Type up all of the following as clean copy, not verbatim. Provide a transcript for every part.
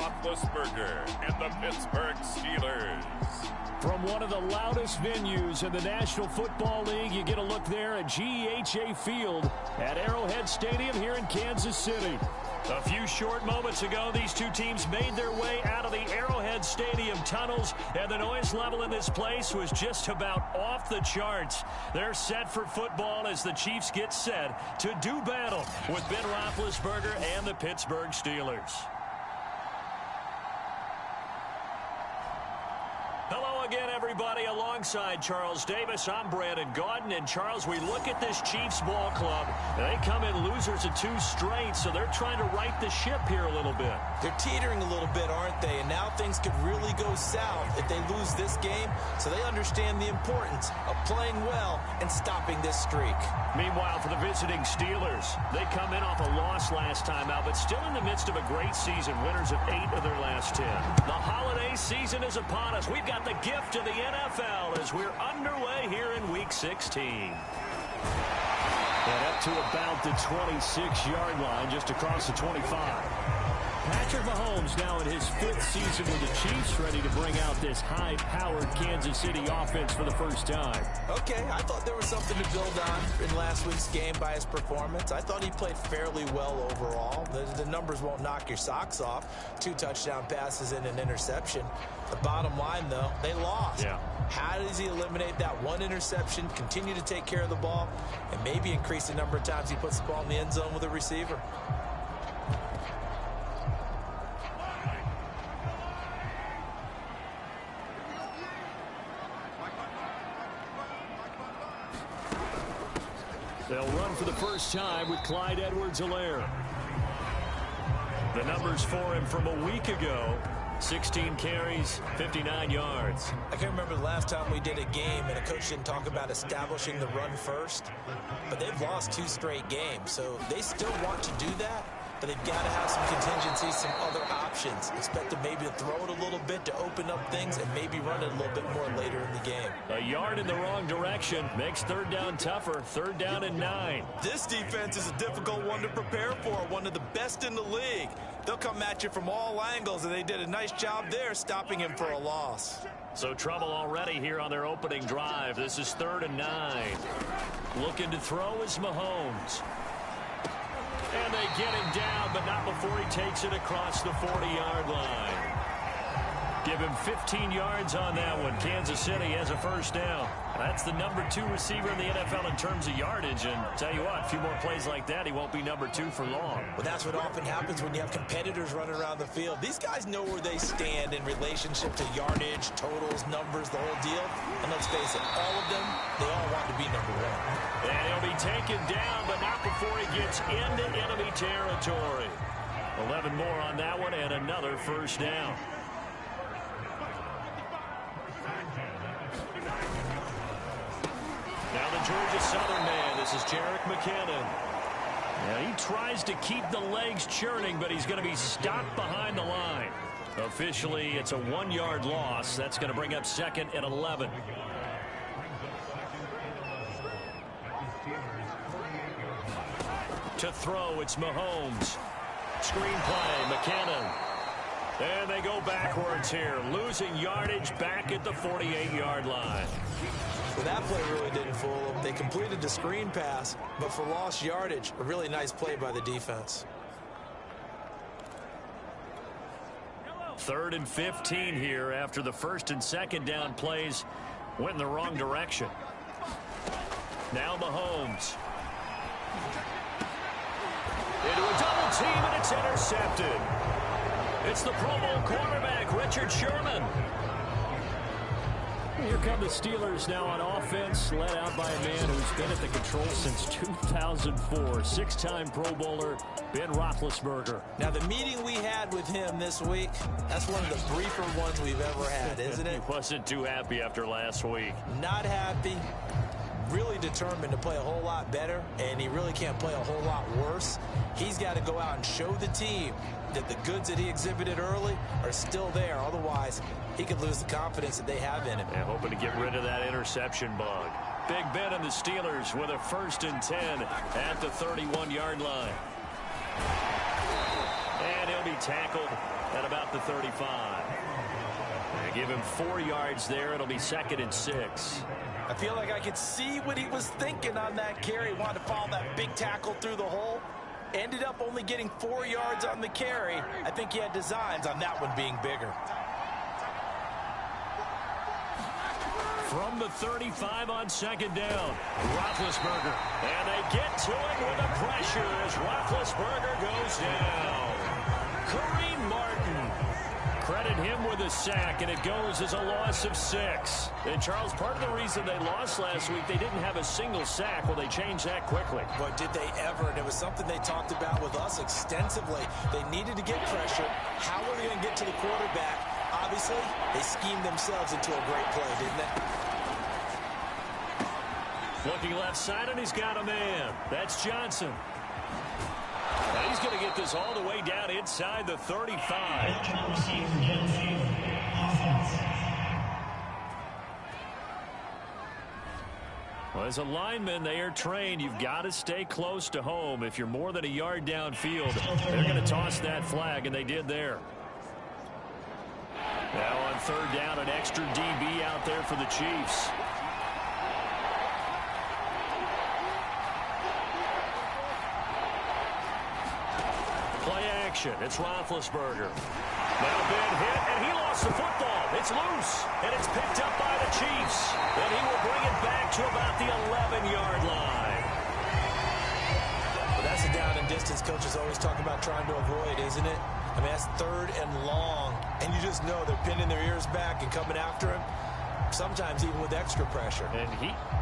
Roethlisberger and the Pittsburgh Steelers. From one of the loudest venues in the National Football League, you get a look there at GEHA Field at Arrowhead Stadium here in Kansas City. A few short moments ago, these two teams made their way out of the Arrowhead Stadium tunnels, and the noise level in this place was just about off the charts. They're set for football as the Chiefs get set to do battle with Ben Roethlisberger and the Pittsburgh Steelers. Hello again, everybody. Alongside Charles Davis, I'm Brandon Gaudin. And, Charles, we look at this Chiefs ball club. They come in losers of 2 straight, so they're trying to right the ship here a little bit. They're teetering a little bit, aren't they? And now things could really go south if they lose this game. So they understand the importance of playing well and stopping this streak. Meanwhile, for the visiting Steelers, they come in off a loss last time out, but still in the midst of a great season, winners of 8 of their last 10. The holiday season is upon us. We've got the gift of the NFL as we're underway here in Week 16. And up to about the 26-yard line, just across the 25. Patrick Mahomes now in his 5th season with the Chiefs, ready to bring out this high-powered Kansas City offense for the first time. Okay, I thought there was something to build on in last week's game by his performance. I thought he played fairly well overall. The numbers won't knock your socks off. 2 touchdown passes and an interception. The bottom line, though, they lost. Yeah. How does he eliminate that 1 interception, continue to take care of the ball, and maybe increase the number of times he puts the ball in the end zone with a receiver? They'll run for the first time with Clyde Edwards-Helaire. The numbers for him from a week ago: 16 carries, 59 yards. I can't remember the last time we did a game and a coach didn't talk about establishing the run first. But they've lost 2 straight games, so they still want to do that. But they've got to have some contingencies, some other options. Expect them maybe to throw it a little bit to open up things and maybe run it a little bit more later in the game. A yard in the wrong direction makes 3rd down tougher. 3rd down and 9. This defense is a difficult one to prepare for, one of the best in the league. They'll come at you from all angles, and they did a nice job there stopping him for a loss. So trouble already here on their opening drive. This is 3rd and 9. Looking to throw is Mahomes. And they get him down, but not before he takes it across the 40-yard line. Give him 15 yards on that one. Kansas City has a first down. That's the number 2 receiver in the NFL in terms of yardage. And tell you what, a few more plays like that, he won't be number 2 for long. Well, that's what often happens when you have competitors running around the field. These guys know where they stand in relationship to yardage, totals, numbers, the whole deal. And let's face it, all of them, they all want to be number 1. And he'll be taken down, but not before he gets into enemy territory. 11 more on that one, and another first down. Now the Georgia Southern man, this is Jerick McKinnon. Now he tries to keep the legs churning, but he's going to be stopped behind the line. Officially, it's a 1-yard loss. That's going to bring up 2nd and 11. To throw, it's Mahomes. Screen play, McKinnon. And they go backwards here, losing yardage back at the 48-yard line. Well, that play really didn't fool them. They completed the screen pass, but for lost yardage, a really nice play by the defense. 3rd and 15 here after the 1st and 2nd down plays went in the wrong direction. Now Mahomes. Into a double team, and it's intercepted. It's the Pro Bowl quarterback, Richard Sherman. Here come the Steelers now on offense, led out by a man who's been at the control since 2004. 6-time Pro Bowler, Ben Roethlisberger. Now, the meeting we had with him this week, that's one of the briefer ones we've ever had, isn't it? He wasn't too happy after last week. Not happy. Really determined to play a whole lot better, and he really can't play a whole lot worse. He's got to go out and show the team that the goods that he exhibited early are still there. Otherwise, he could lose the confidence that they have in him. And hoping to get rid of that interception bug. Big Ben and the Steelers with a 1st and 10 at the 31-yard line. And he'll be tackled at about the 35. They give him 4 yards there. It'll be 2nd and 6. I feel like I could see what he was thinking on that carry. Wanted to follow that big tackle through the hole. Ended up only getting 4 yards on the carry. I think he had designs on that one being bigger. From the 35 on 2nd down, Roethlisberger. And they get to it with the pressure as Roethlisberger goes down. Kareem Martin. Credit him with a sack, and it goes as a loss of 6. And, Charles, part of the reason they lost last week, they didn't have a single sack. Well, they changed that quickly. But did they ever? And it was something they talked about with us extensively. They needed to get pressure. How are they going to get to the quarterback? Obviously, they schemed themselves into a great play, didn't they? Looking left side, and he's got a man. That's Johnson. And he's going to get this all the way down inside the 35. Well, as a lineman, they are trained. You've got to stay close to home. If you're more than a yard downfield, they're going to toss that flag, and they did there. Now on 3rd down, an extra DB out there for the Chiefs. Play action. It's Roethlisberger. Now been hit, and he lost the football. It's loose, and it's picked up by the Chiefs. And he will bring it back to about the 11-yard line. Well, that's a down and distance coaches always talk about trying to avoid, isn't it? I mean, that's 3rd and long, and you just know they're pinning their ears back and coming after him, sometimes even with extra pressure. And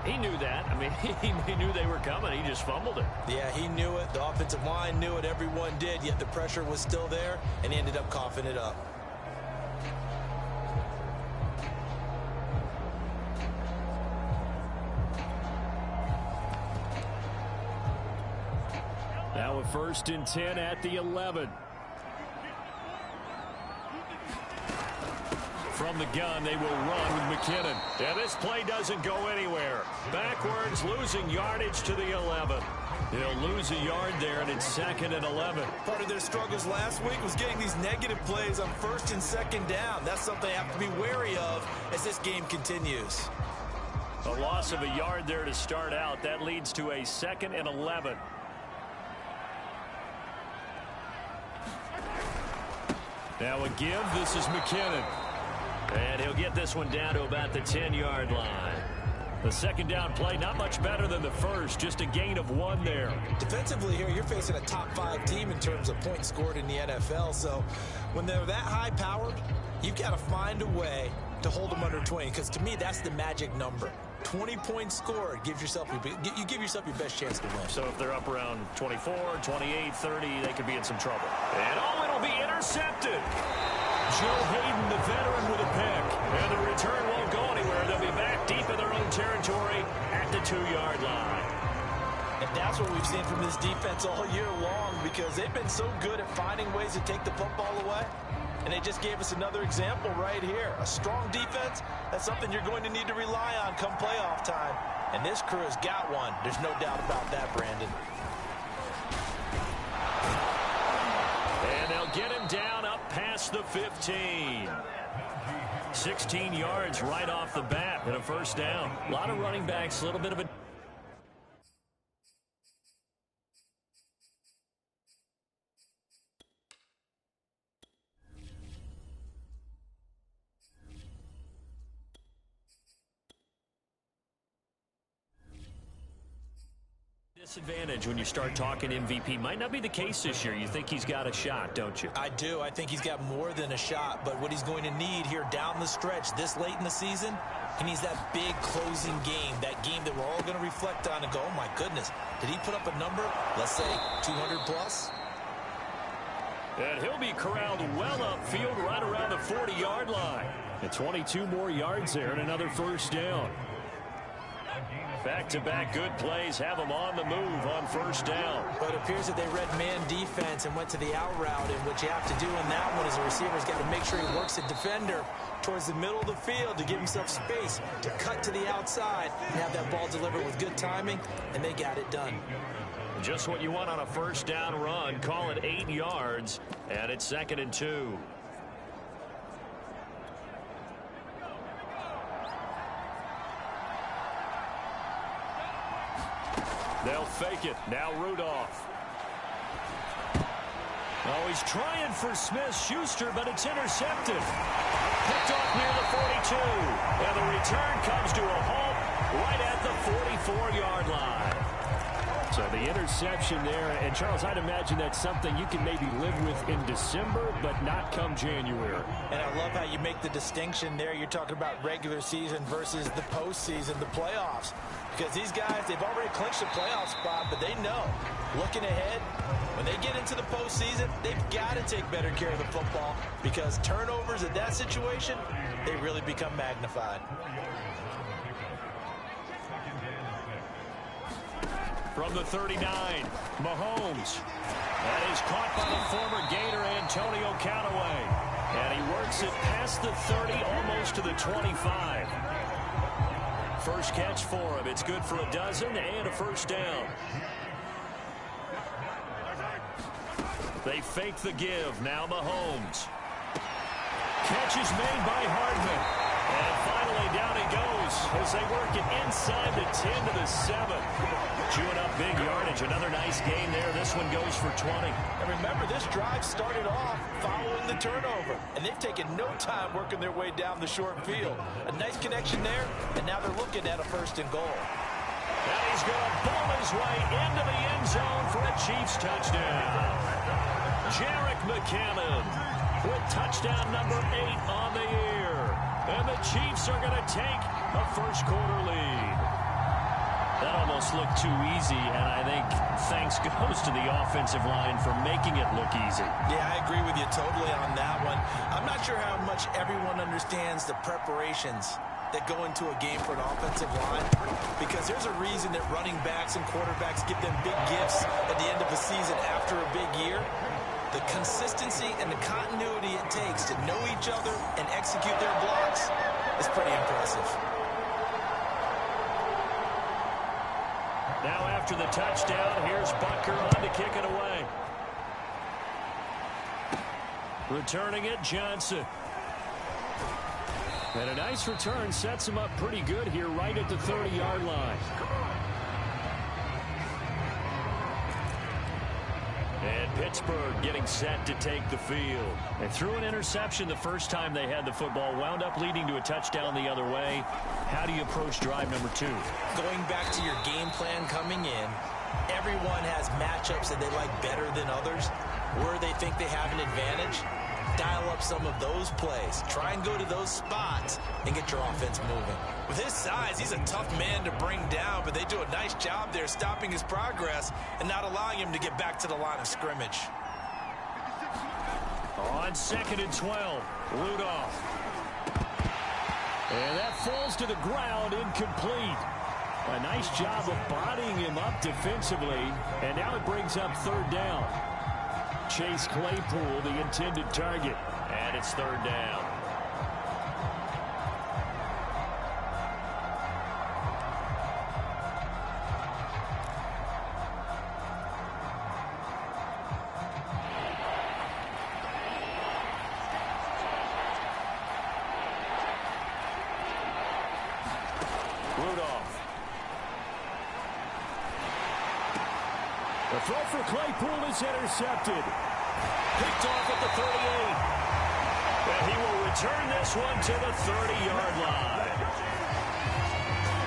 he knew that. I mean, he knew they were coming. He just fumbled it. Yeah, he knew it. The offensive line knew it. Everyone did, yet the pressure was still there, and he ended up coughing it up. Now a 1st and 10 at the 11. From the gun, they will run with McKinnon. And this play doesn't go anywhere. Backwards, losing yardage to the 11. He'll lose a yard there, and it's 2nd and 11. Part of their struggles last week was getting these negative plays on 1st and 2nd down. That's something they have to be wary of as this game continues. A loss of a yard there to start out. That leads to a 2nd and 11. Now a give. This is McKinnon. And he'll get this one down to about the 10-yard line. The 2nd down play, not much better than the first, just a gain of 1 there. Defensively here, you're facing a top-5 team in terms of points scored in the NFL. So when they're that high-powered, you've got to find a way to hold them under 20. Because to me, that's the magic number. 20 points scored, you give yourself your best chance to win. So if they're up around 24, 28, 30, they could be in some trouble. And it'll be intercepted. Joe Hayden, the veteran, with a pick. And the return won't go anywhere. They'll be back deep in their own territory at the 2-yard line. And that's what we've seen from this defense all year long, because they've been so good at finding ways to take the football away. And they just gave us another example right here. A strong defense, that's something you're going to need to rely on come playoff time. And this crew has got one. There's no doubt about that, Brandon. And they'll get him down up past the 15. 16 yards right off the bat and a 1st down. A lot of running backs, a little bit of a... disadvantage when you start talking MVP. Might not be the case this year. You think he's got a shot, don't you? I do. I think he's got more than a shot, but what he's going to need here down the stretch this late in the season, he needs that big closing game, that game that we're all going to reflect on and go, oh my goodness, did he put up a number, let's say 200 plus? And he'll be corralled well upfield right around the 40-yard line. And 22 more yards there and another 1st down. Back-to-back good plays have them on the move on 1st down. But it appears that they read man defense and went to the out route, and what you have to do in that one is the receiver's got to make sure he works the defender towards the middle of the field to give himself space to cut to the outside and have that ball delivered with good timing, and they got it done. Just what you want on a 1st down run. Call it 8 yards, and it's 2nd and 2. They'll fake it. Now Rudolph. Oh, he's trying for Smith-Schuster, but it's intercepted. Picked off near the 42. And the return comes to a halt right at the 44-yard line. So the interception there. And, Charles, I'd imagine that's something you can maybe live with in December, but not come January. And I love how you make the distinction there. You're talking about regular season versus the postseason, the playoffs. Because these guys, they've already clinched a playoff spot, but they know, looking ahead, when they get into the postseason, they've got to take better care of the football because turnovers in that situation, they really become magnified. From the 39, Mahomes. That is caught by the former Gator Antonio Callaway. And he works it past the 30, almost to the 25. First catch for him. It's good for a dozen and a first down. They fake the give. Now Mahomes. Catch is made by Hardman. And finally down he goes as they work it inside the 10 to the 7. Chewing up big yardage. Another nice gain there. This one goes for 20. And remember, this drive started off following the turnover. And they've taken no time working their way down the short field. A nice connection there. And now they're looking at a 1st and goal. And he's going to bowl his way into the end zone for a Chiefs touchdown. Jerick McKinnon with touchdown number 8 on the year. And the Chiefs are going to take a first-quarter lead. That almost looked too easy, and I think thanks goes to the offensive line for making it look easy. Yeah, I agree with you totally on that one. I'm not sure how much everyone understands the preparations that go into a game for an offensive line, because there's a reason that running backs and quarterbacks get them big gifts at the end of a season after a big year. The consistency and the continuity it takes to know each other and execute their blocks is pretty impressive. Now after the touchdown, here's Butker on to kick it away. Returning it, Johnson. And a nice return sets him up pretty good here right at the 30-yard line. And Pittsburgh getting set to take the field. They threw an interception the first time they had the football, wound up leading to a touchdown the other way. How do you approach drive number 2? Going back to your game plan coming in, everyone has matchups that they like better than others, where they think they have an advantage. Dial up some of those plays. Try and go to those spots and get your offense moving. With his size, he's a tough man to bring down, but they do a nice job there stopping his progress and not allowing him to get back to the line of scrimmage. On 2nd and 12, Rudolph. And that falls to the ground, incomplete. A nice job of bodying him up defensively, and now it brings up 3rd down. Chase Claypool, the intended target, and it's 3rd down. Rudolph. The throw for Claypool is intercepted. Picked off at the 38. And he will return this one to the 30-yard line.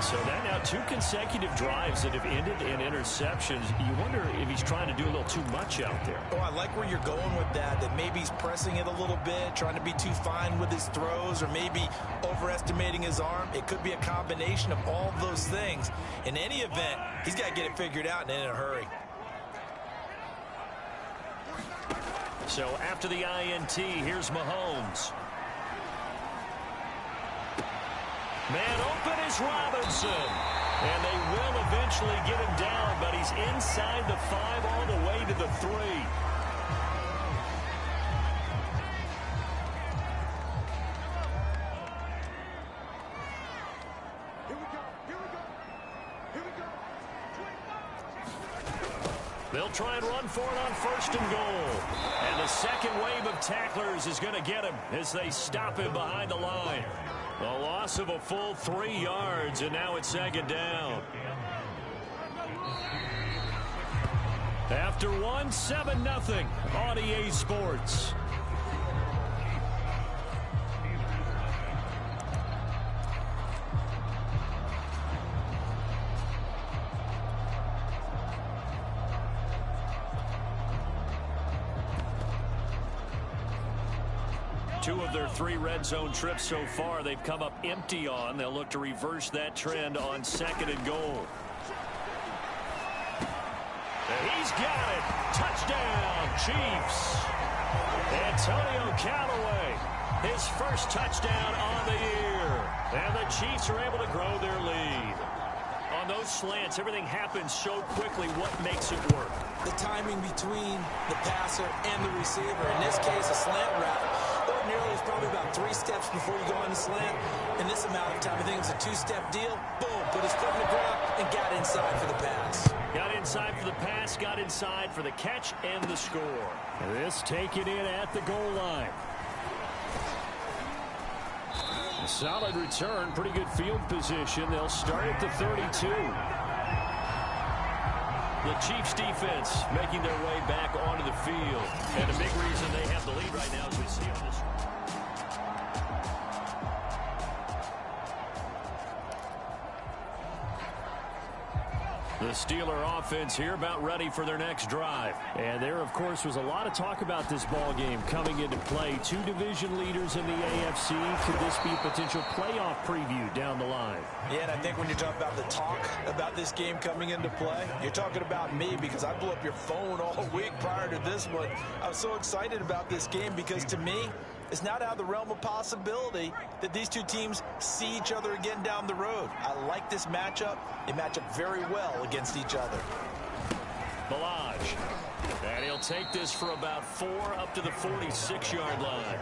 So that now 2 consecutive drives that have ended in interceptions. You wonder if he's trying to do a little too much out there. Oh, I like where you're going with that maybe he's pressing it a little bit, trying to be too fine with his throws, or maybe overestimating his arm. It could be a combination of all of those things. In any event, he's got to get it figured out and in a hurry. So after the INT, here's Mahomes. Man open is Robinson. And they will eventually get him down, but he's inside the 5 all the way to the 3. They'll try and run for it on 1st and goal. And the second wave of tacklers is going to get him as they stop him behind the line. A loss of a full 3 yards, and now it's 2nd down. After one, 7-0 on EA Sports. Two of their 3 red zone trips so far, they've come up empty on. They'll look to reverse that trend on 2nd and goal. And he's got it. Touchdown, Chiefs. Antonio Callaway, his first touchdown on the year. And the Chiefs are able to grow their lead. On those slants, everything happens so quickly. What makes it work? The timing between the passer and the receiver. In this case, a slant route. Ordinarily, it's probably about 3 steps before you go on the slant. In this amount of time, I think it's a 2-step deal. Boom, put his foot in the ground and got inside for the pass. Got inside for the pass, got inside for the catch and the score. And this taken in at the goal line. A solid return, pretty good field position. They'll start at the 32. The Chiefs defense making their way back onto the field. And a big reason they have the lead right now as we see on this. The Steeler offense here about ready for their next drive. And there, of course, was a lot of talk about this ball game coming into play. 2 division leaders in the AFC. Could this be a potential playoff preview down the line? Yeah, and I think when you talk about the talk about this game coming into play, you're talking about me because I blew up your phone all week prior to this one. I was so excited about this game because to me, it's not out of the realm of possibility that these 2 teams see each other again down the road. I like this matchup. They match up very well against each other. Ballage. And he'll take this for about 4 up to the 46-yard line.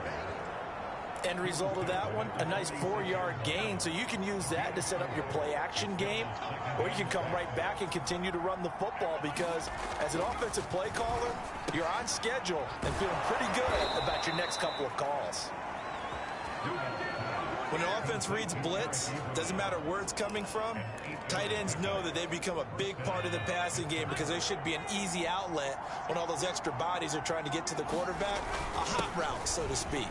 End result of that one, a nice 4-yard gain. So you can use that to set up your play-action game, or you can come right back and continue to run the football because as an offensive play caller, you're on schedule and feeling pretty good about your next couple of calls. When an offense reads blitz, doesn't matter where it's coming from, tight ends know that they become a big part of the passing game because they should be an easy outlet when all those extra bodies are trying to get to the quarterback. A hot route, so to speak.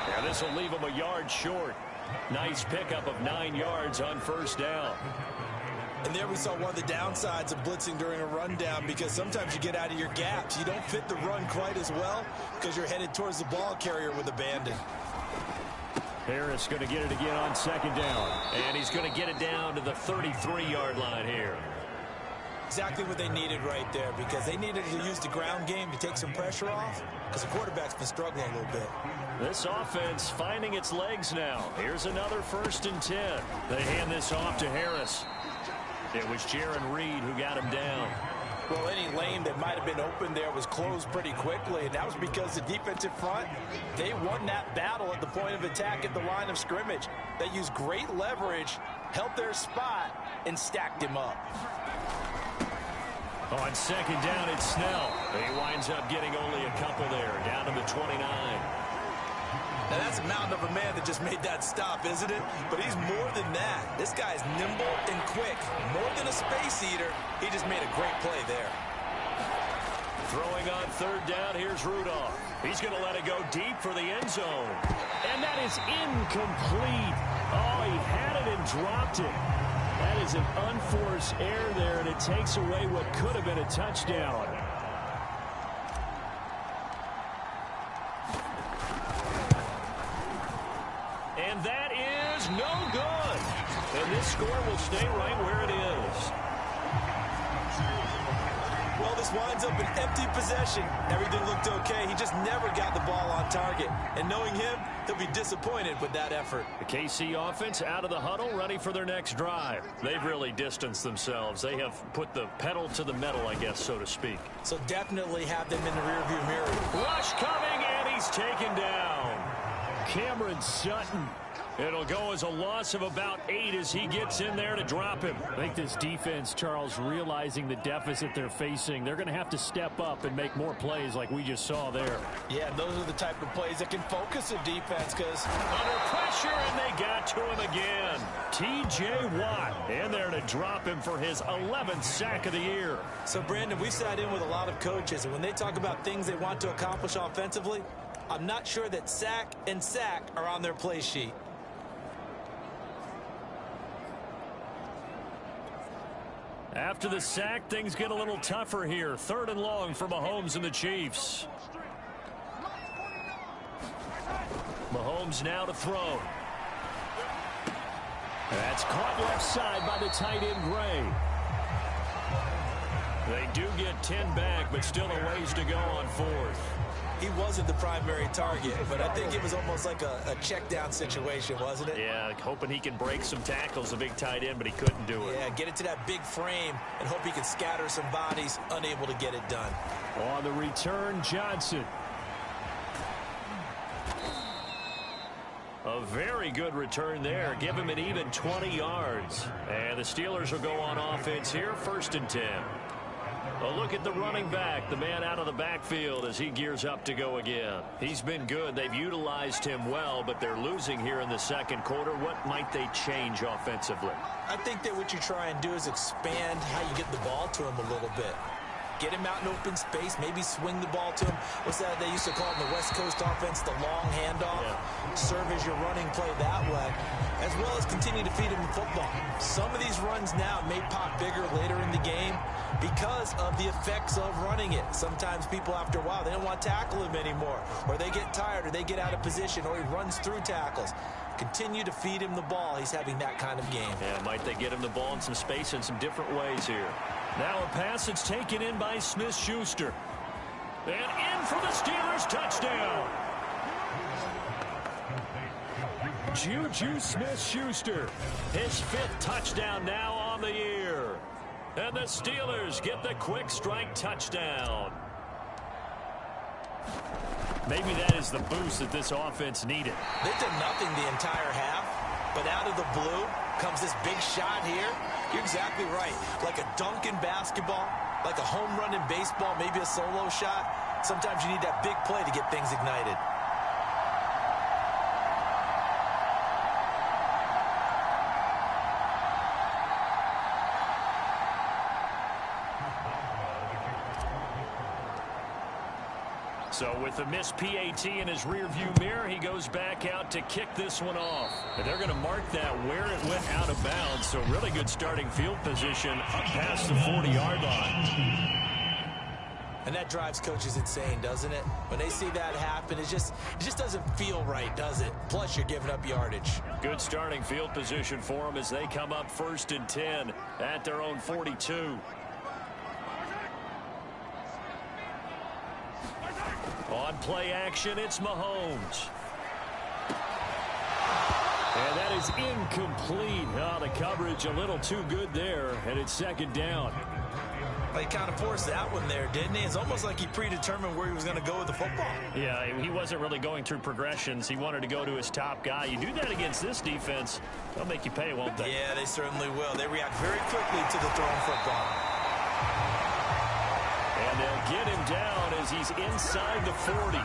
Yeah, this will leave him a yard short. Nice pickup of 9 yards on 1st down. And there we saw one of the downsides of blitzing during a rundown because sometimes you get out of your gaps. You don't fit the run quite as well because you're headed towards the ball carrier with abandon. Harris going to get it again on 2nd down. And he's going to get it down to the 33-yard line here. Exactly what they needed right there because they needed to use the ground game to take some pressure off because the quarterback's been struggling a little bit. This offense finding its legs now. Here's another 1st and 10. They hand this off to Harris. It was Jaron Reed who got him down. Well, any lane that might have been open there was closed pretty quickly, and that was because the defensive front, they won that battle at the point of attack at the line of scrimmage. They used great leverage, held their spot, and stacked him up. On 2nd down, it's Snell. He winds up getting only a couple there, down to the 29. Now, that's a mountain of a man that just made that stop, isn't it? But he's more than that. This guy's nimble and quick. More than a space eater, he just made a great play there. Throwing on 3rd down, here's Rudolph. He's going to let it go deep for the end zone. And that is incomplete. Oh, he had it and dropped it. That is an unforced error there, and it takes away what could have been a touchdown. And that is no good. And this score will stay right where it is. Well, this winds up an empty possession. Everything looked okay. He just never got the ball on target. And knowing him, he'll be disappointed with that effort. The KC offense out of the huddle, ready for their next drive. They've really distanced themselves. They have put the pedal to the metal, I guess, so to speak. So definitely have them in the rearview mirror. Rush coming, and he's taken down. Cameron Sutton It'll go as a loss of about 8 as he gets in there to drop him. I think this defense, Charles, realizing the deficit they're facing, they're going to have to step up and make more plays like we just saw there. Yeah, and those are the type of plays that can focus a defense because under pressure, and they got to him again. T.J. Watt in there to drop him for his 11th sack of the year. So, Brandon, we've sat in with a lot of coaches, and when they talk about things they want to accomplish offensively, I'm not sure that sack and sack are on their play sheet. After the sack, things get a little tougher here. 3rd and long for Mahomes and the Chiefs. Mahomes now to throw. That's caught left side by the tight end Gray. They do get 10 back, but still a ways to go on 4th. He wasn't the primary target, but I think it was almost like a check down situation, wasn't it? Yeah, hoping he can break some tackles, a big tight end, but he couldn't do it. Yeah, get it to that big frame and hope he can scatter some bodies, unable to get it done. On the return, Johnson. A very good return there. Give him an even 20 yards. And the Steelers will go on offense here, 1st and 10. A look at the running back, the man out of the backfield as he gears up to go again. He's been good. They've utilized him well, but they're losing here in the 2nd quarter. What might they change offensively? I think that what you try and do is expand how you get the ball to him a little bit. Get him out in open space, maybe swing the ball to him. What's that they used to call in the West Coast offense, the long handoff? Yeah. Serve as your running play that way, as well as continue to feed him the football. Some of these runs now may pop bigger later in the game because of the effects of running it. Sometimes people, after a while, they don't want to tackle him anymore, or they get tired, or they get out of position, or he runs through tackles. Continue to feed him the ball. He's having that kind of game. Yeah, might they get him the ball in some space in some different ways here. Now a pass that's taken in by Smith-Schuster. And in for the Steelers, touchdown. Juju Smith-Schuster, his 5th touchdown now on the year. And the Steelers get the quick strike touchdown. Maybe that is the boost that this offense needed. They've done nothing the entire half, but out of the blue comes this big shot here. You're exactly right. Like a dunk in basketball, like a home run in baseball, maybe a solo shot. Sometimes you need that big play to get things ignited. So with the missed PAT in his rearview mirror, he goes back out to kick this one off. And they're going to mark that where it went out of bounds. So really good starting field position up past the 40-yard line. And that drives coaches insane, doesn't it? When they see that happen, it just doesn't feel right, does it? Plus, you're giving up yardage. Good starting field position for them as they come up 1st and 10 at their own 42. On play action, it's Mahomes. And that is incomplete. Oh, the coverage a little too good there, and it's 2nd down. Well, he kind of forced that one there, didn't he? It's almost like he predetermined where he was going to go with the football. Yeah, he wasn't really going through progressions. He wanted to go to his top guy. You do that against this defense, they'll make you pay, won't they? Yeah, they certainly will. They react very quickly to the thrown football. And they'll get him down as he's inside the 40.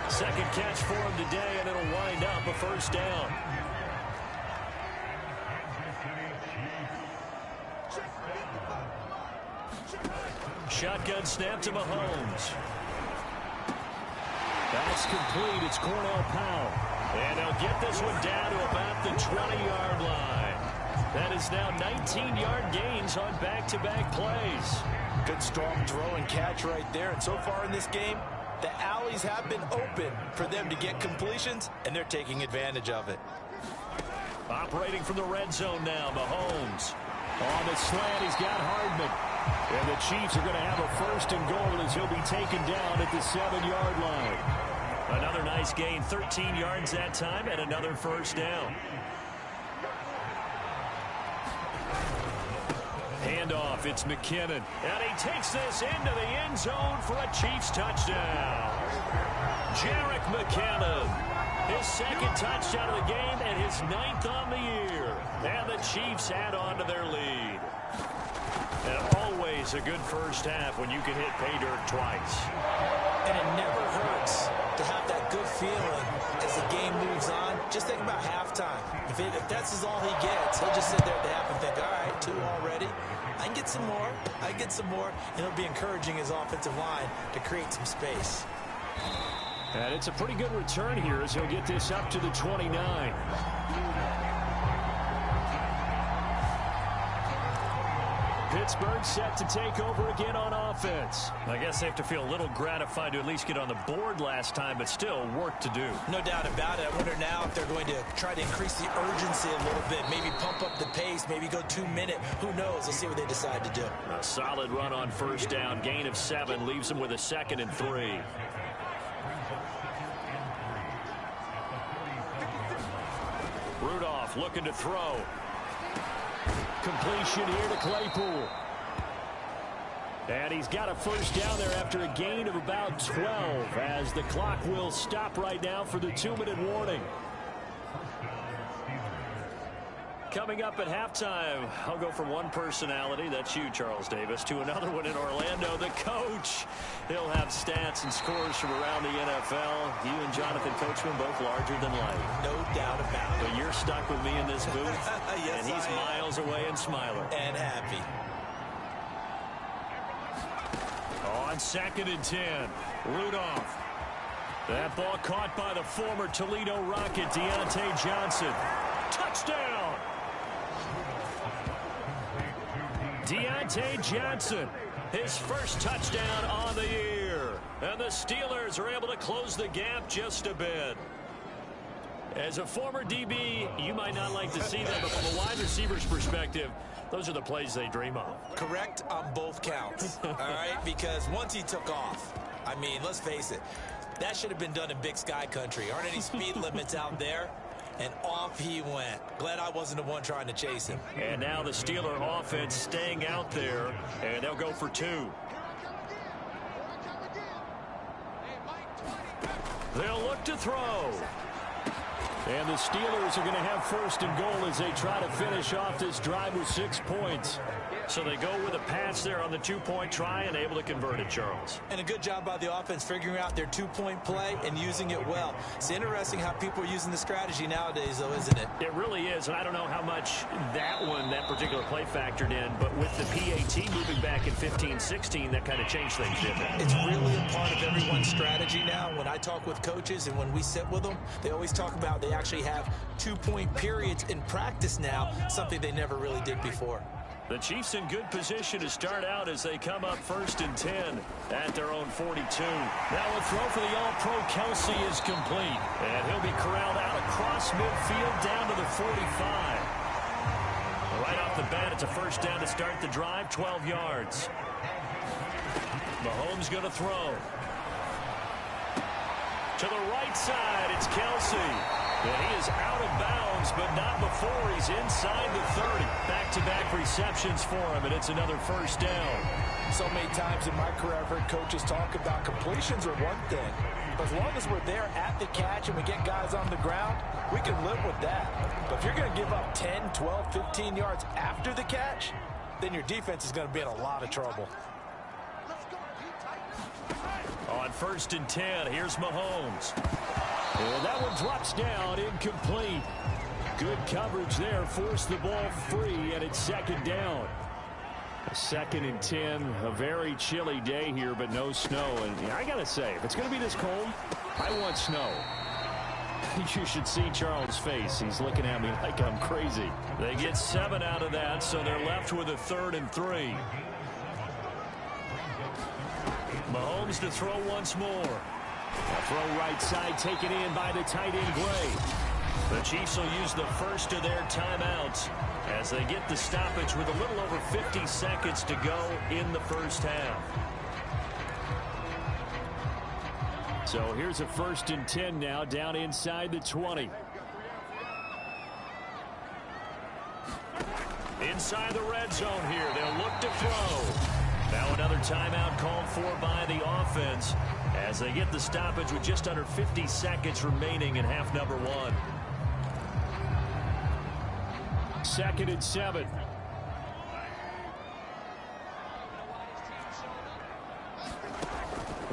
2nd catch for him today, and it'll wind up a 1st down. Shotgun snap to Mahomes. That's complete. It's Cornell Powell. And they'll get this one down to about the 20-yard line. That is now 19-yard gains on back-to-back plays. Good strong throw and catch right there. And so far in this game, the alleys have been open for them to get completions, and they're taking advantage of it. Operating from the red zone now, Mahomes. On the slant, he's got Hardman. And the Chiefs are going to have a 1st and goal as he'll be taken down at the 7-yard line. Another nice gain, 13 yards that time, and another 1st down. Handoff, it's McKinnon. And he takes this into the end zone for a Chiefs touchdown. Jerick McKinnon. His second touchdown of the game and his 9th on the year. And the Chiefs add on to their lead. And always a good first half when you can hit pay dirt twice. And it never hurts to have that good feeling as the game moves on. Just think about halftime. If that's all he gets, he'll just sit there at the half and think, all right, 2 already. I can get some more. I can get some more. And it'll be encouraging his offensive line to create some space. And it's a pretty good return here as he'll get this up to the 29. Pittsburgh set to take over again on offense. I guess they have to feel a little gratified to at least get on the board last time, but still work to do. No doubt about it. I wonder now if they're going to try to increase the urgency a little bit, maybe pump up the pace, maybe go 2-minute. Who knows? Let's see what they decide to do. A solid run on first down, gain of 7, leaves them with a 2nd and 3. Rudolph looking to throw. Completion here to Claypool. And he's got a first down there after a gain of about 12 as the clock will stop right now for the 2-minute warning. Coming up at halftime, I'll go from one personality, that's you, Charles Davis, to another one in Orlando, the coach. He'll have stats and scores from around the NFL. You and Jonathan Coachman both larger than life. No doubt about it. But you're stuck with me in this booth, yes, and he's miles away and smiling. And happy. On 2nd and 10, Rudolph. That ball caught by the former Toledo Rocket, Deontay Johnson. Touchdown! Deontay Johnson, his first touchdown on the year. And the Steelers are able to close the gap just a bit. As a former DB, you might not like to see that, but from a wide receiver's perspective, those are the plays they dream of. Correct on both counts, all right? Because once he took off, I mean, let's face it, that should have been done in Big Sky country. Aren't any speed limits out there? And off he went. Glad I wasn't the one trying to chase him. And now the Steeler offense staying out there, and they'll go for 2. They'll look to throw. And the Steelers are going to have 1st and goal as they try to finish off this drive with 6 points. So they go with a pass there on the 2-point try and able to convert it, Charles. And a good job by the offense figuring out their 2-point play and using it well. It's interesting how people are using the strategy nowadays, though, isn't it? It really is, and I don't know how much that particular play factored in, but with the PAT moving back in 15-16, that kind of changed things, didn't it? It's really a part of everyone's strategy now. When I talk with coaches and when we sit with them, they always talk about they actually have 2-point periods in practice now, something they never really did before. The Chiefs in good position to start out as they come up 1st and 10 at their own 42. Now a throw for the All-Pro Kelsey is complete. And he'll be corralled out across midfield down to the 45. Right off the bat, it's a first down to start the drive, 12 yards. Mahomes going to throw. To the right side, it's Kelsey. And he is out of bounds, but not before he's inside the 30. Back-to-back receptions for him, and it's another first down. So many times in my career, I've heard coaches talk about completions are one thing. But as long as we're there at the catch and we get guys on the ground, we can live with that. But if you're going to give up 10, 12, 15 yards after the catch, then your defense is going to be in a lot of trouble. On 1st and 10, here's Mahomes. And that one drops down, incomplete. Good coverage there, forced the ball free, and it's 2nd down. A 2nd and 10, a very chilly day here, but no snow. And I got to say, if it's going to be this cold, I want snow. You should see Charles' face. He's looking at me like I'm crazy. They get 7 out of that, so they're left with a 3rd and 3. Mahomes to throw once more. A throw right side taken in by the tight end Gray. The Chiefs will use the first of their timeouts as they get the stoppage with a little over 50 seconds to go in the first half. So here's a 1st and 10 now down inside the 20. Inside the red zone here. They'll look to throw. Now another timeout called for by the offense as they get the stoppage with just under 50 seconds remaining in half number one. 2nd and 7.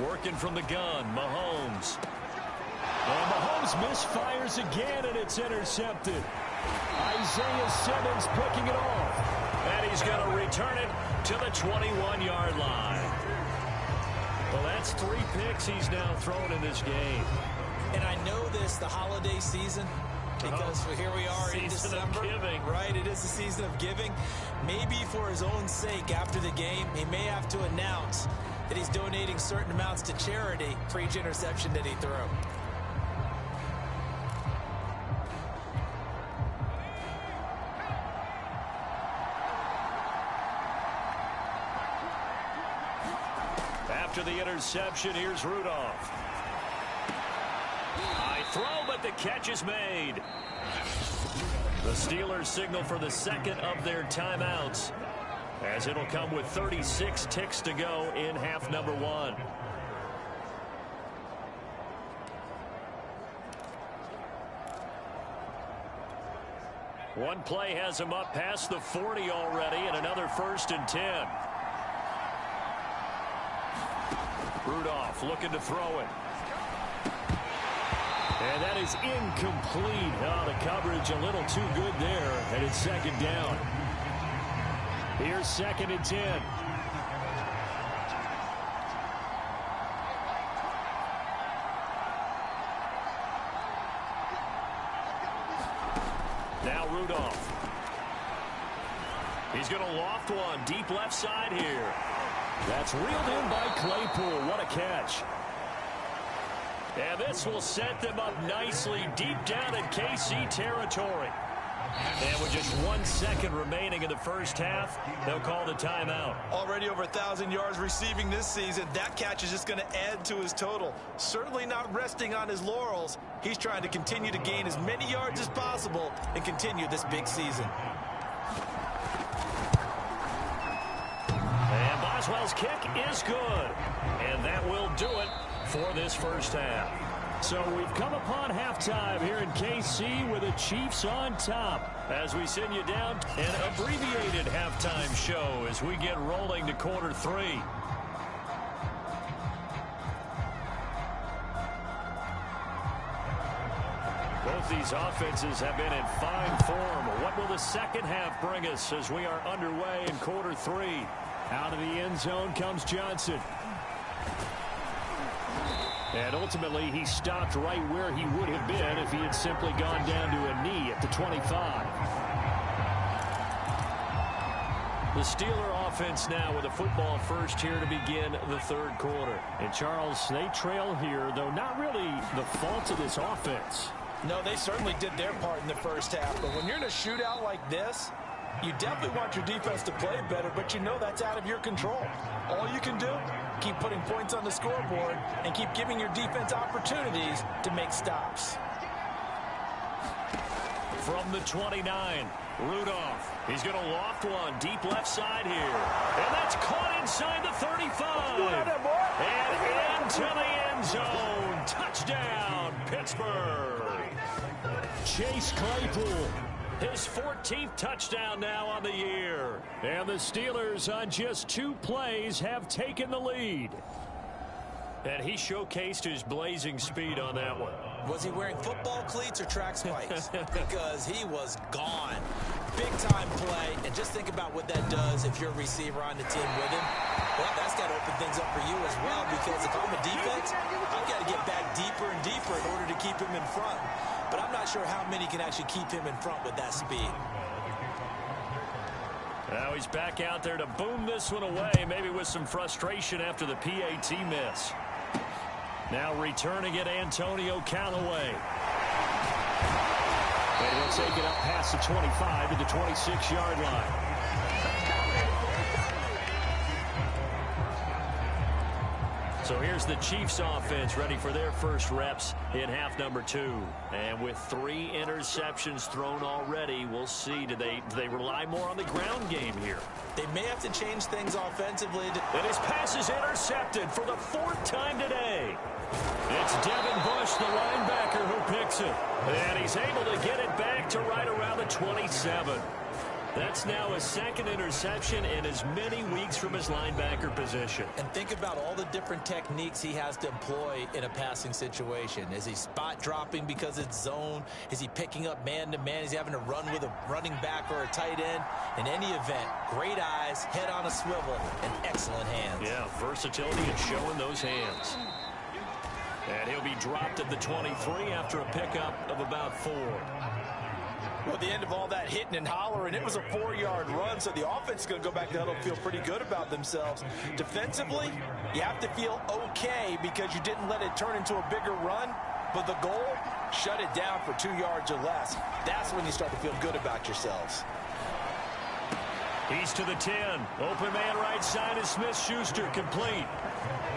Working from the gun, Mahomes. And Mahomes misfires again, and it's intercepted. Isaiah Simmons picking it off. And he's going to return it to the 21-yard line. Well, that's 3 picks he's now thrown in this game. And I know this, the holiday season, because here we are in December. Giving. Right, it is the season of giving. Maybe for his own sake after the game, he may have to announce that he's donating certain amounts to charity for each interception that he threw. After the interception, here's Rudolph. High throw, but the catch is made. The Steelers signal for the second of their timeouts, as it'll come with 36 ticks to go in half number one. One play has him up past the 40 already, and another 1st and 10. Rudolph looking to throw it. And that is incomplete. Oh, the coverage a little too good there, and it's 2nd down. Here's 2nd and 10. Now Rudolph. He's going to loft one deep left side here. That's reeled in by Claypool. What a catch. And this will set them up nicely deep down in KC territory. And with just 1 second remaining in the first half, they'll call the timeout. Already over 1,000 yards receiving this season. That catch is just going to add to his total. Certainly not resting on his laurels. He's trying to continue to gain as many yards as possible and continue this big season. And Boswell's kick is good. And that will do it for this first half. So we've come upon halftime here in KC with the Chiefs on top. As we send you down an abbreviated halftime show as we get rolling to quarter 3. Both these offenses have been in fine form. What will the second half bring us as we are underway in quarter 3? Out of the end zone comes Johnson. And ultimately, he stopped right where he would have been if he had simply gone down to a knee at the 25. The Steeler offense now with a football first here to begin the 3rd quarter. And Charles, they trail here, though not really the fault of this offense. No, they certainly did their part in the first half. But when you're in a shootout like this, you definitely want your defense to play better, but you know that's out of your control. All you can do, keep putting points on the scoreboard and keep giving your defense opportunities to make stops. From the 29, Rudolph. He's going to loft one deep left side here. And that's caught inside the 35. And into the end zone. Touchdown, Pittsburgh. Chase Claypool. His 14th touchdown now on the year. And the Steelers on just 2 plays have taken the lead. And he showcased his blazing speed on that one. Was he wearing football cleats or track spikes? Because he was gone. Big-time play. And just think about what that does if you're a receiver on the team with him. Well, that's got to open things up for you as well, because if I'm a defense, I've got to get back deeper and deeper in order to keep him in front. But I'm not sure how many can actually keep him in front with that speed. Now he's back out there to boom this one away, maybe with some frustration after the PAT miss. Now returning it, Antonio Callaway. And he'll take it up past the 25 to the 26-yard line. So here's the Chiefs offense ready for their first reps in half number 2. And with 3 interceptions thrown already, we'll see. Do they rely more on the ground game here? They may have to change things offensively. And his pass is intercepted for the 4th time today. It's Devin Bush, the linebacker, who picks it. And he's able to get it back to right around the 27. That's now his 2nd interception in as many weeks from his linebacker position. And think about all the different techniques he has to employ in a passing situation. Is he spot dropping because it's zone? Is he picking up man-to-man? Is he having to run with a running back or a tight end? In any event, great eyes, head on a swivel, and excellent hands. Yeah, versatility and showing those hands. And he'll be dropped at the 23 after a pickup of about 4. Well, at the end of all that hitting and hollering, it was a 4-yard run, so the offense is going to go back to huddle and feel pretty good about themselves. Defensively, you have to feel okay because you didn't let it turn into a bigger run, but the goal, shut it down for 2 yards or less. That's when you start to feel good about yourselves. He's to the 10. Open man right side is Smith-Schuster, complete.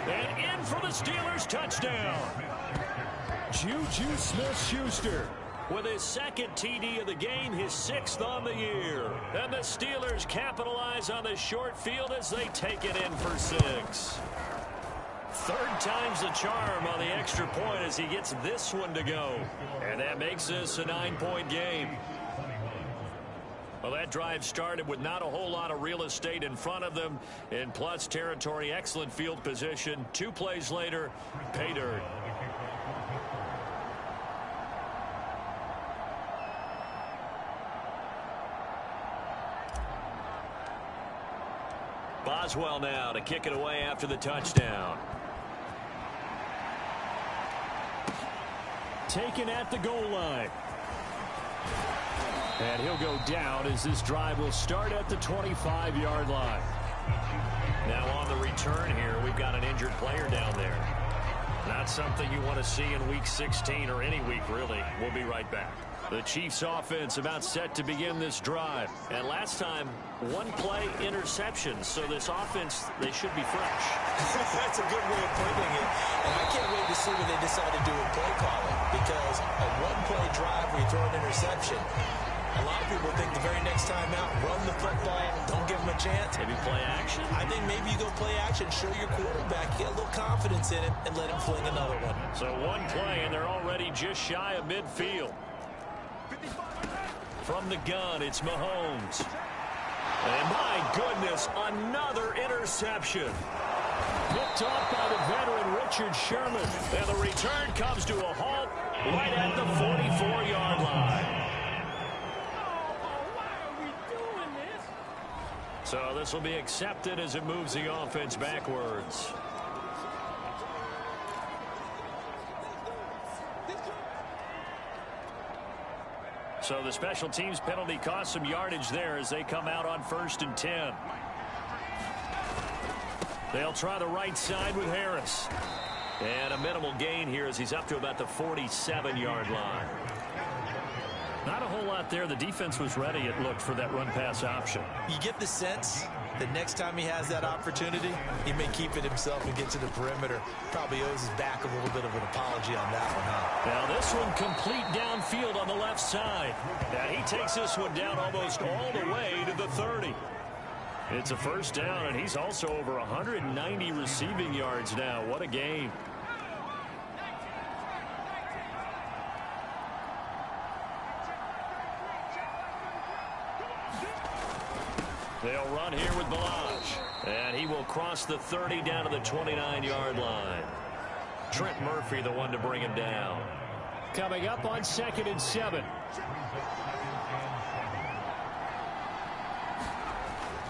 And in for the Steelers, touchdown. Juju Smith-Schuster with his 2nd TD of the game, his 6th on the year. And the Steelers capitalize on the short field as they take it in for 6. 3rd time's the charm on the extra point as he gets this one to go. And that makes this a 9-point game. Well, that drive started with not a whole lot of real estate in front of them. In plus territory, excellent field position. 2 plays later, pay dirt. Boswell now to kick it away after the touchdown. Taken at the goal line. And he'll go down as this drive will start at the 25-yard line. Now on the return here, we've got an injured player down there. Not something you want to see in Week 16 or any week, really. We'll be right back. The Chiefs offense about set to begin this drive. And last time, 1-play interception. So this offense, they should be fresh. That's a good way of putting it. And I can't wait to see what they decide to do with play calling. Because a 1-play drive where you throw an interception, a lot of people think the very next time out, run the football, don't give them a chance. Maybe play action. I think maybe you go play action, show your quarterback, get a little confidence in him, and let him fling another one. So 1 play, and they're already just shy of midfield. From the gun, it's Mahomes. And my goodness, another interception. Picked off by the veteran Richard Sherman. And the return comes to a halt right at the 44-yard line. So this will be accepted as it moves the offense backwards. So the special teams penalty cost some yardage there as they come out on 1st and 10. They'll try the right side with Harris. And a minimal gain here as he's up to about the 47-yard line. Not a whole lot there. The defense was ready, it looked, for that run-pass option. You get the sense that next time he has that opportunity, he may keep it himself and get to the perimeter. Probably owes his back a little bit of an apology on that one, huh? Now this one complete downfield on the left side. Now he takes this one down almost all the way to the 30. It's a 1st down, and he's also over 190 receiving yards now. What a game. They'll run here with Balaj. And he will cross the 30 down to the 29-yard line. Trent Murphy, the one to bring him down. Coming up on 2nd and 7.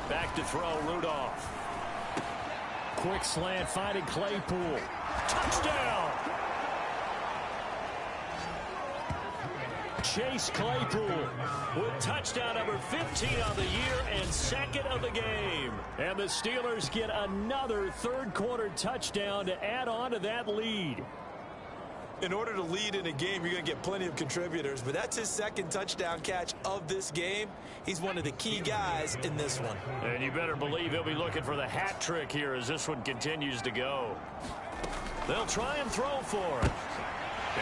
Back to throw, Rudolph. Quick slant, finding Claypool. Touchdown! Chase Claypool with touchdown number 15 on the year and 2nd of the game. And the Steelers get another 3rd quarter touchdown to add on to that lead. In order to lead in a game, you're going to get plenty of contributors, but that's his 2nd touchdown catch of this game. He's one of the key guys in this one. And you better believe he'll be looking for the hat trick here as this one continues to go. They'll try and throw for it.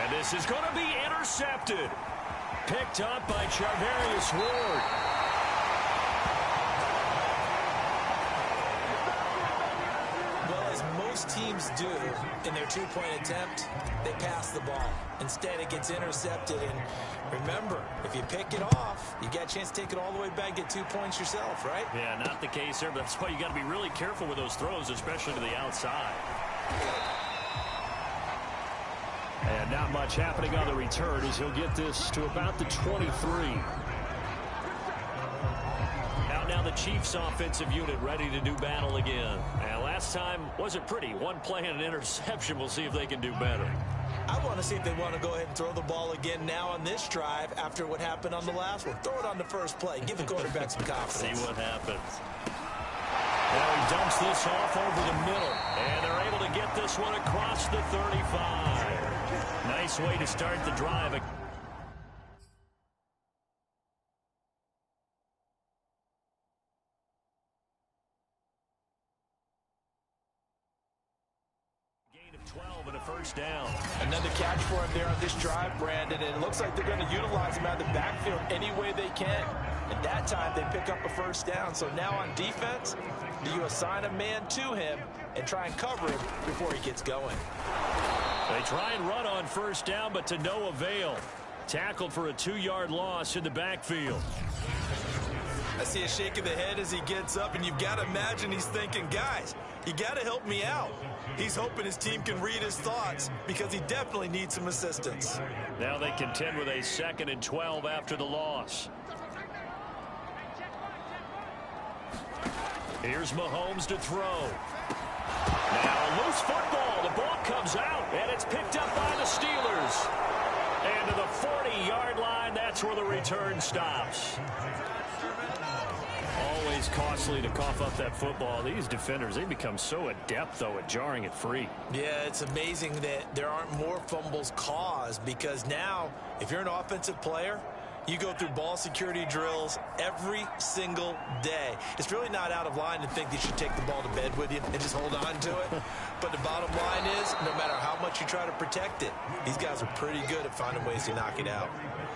And this is going to be intercepted. Picked up by Charvarius Ward. Well, as most teams do in their two-point attempt, they pass the ball. Instead, it gets intercepted. And remember, if you pick it off, you got a chance to take it all the way back and get 2 points yourself, right? Yeah, not the case there, but that's why you got to be really careful with those throws, especially to the outside. And not much happening on the return as he'll get this to about the 23. Out now the Chiefs offensive unit ready to do battle again. And last time wasn't pretty. One play and an interception. We'll see if they can do better. I want to see if they want to go ahead and throw the ball again now on this drive after what happened on the last one. Throw it on the first play. Give the quarterback some confidence. See what happens. Now he dumps this off over the middle. And they're able to get this one across the 35. Nice way to start the drive. Gain of 12 and a first down. Another catch for him there on this drive, Brandon. And it looks like they're going to utilize him out of the backfield any way they can. At that time, they pick up a first down. So now on defense, do you assign a man to him and try and cover him before he gets going? They try and run on first down, but to no avail. Tackled for a 2-yard loss in the backfield. I see a shake of the head as he gets up, and you've got to imagine he's thinking, guys, you got to help me out. He's hoping his team can read his thoughts because he definitely needs some assistance. Now they contend with a 2nd and 12 after the loss. Here's Mahomes to throw. Now a loose football. The ball comes out, and it's picked up by the Steelers. And to the 40-yard line, that's where the return stops. Always costly to cough up that football. These defenders, they become so adept, though, at jarring it free. Yeah, it's amazing that there aren't more fumbles caused because now, if you're an offensive player, you go through ball security drills every single day. It's really not out of line to think you should take the ball to bed with you and just hold on to it. But the bottom line is, no matter how much you try to protect it, these guys are pretty good at finding ways to knock it out.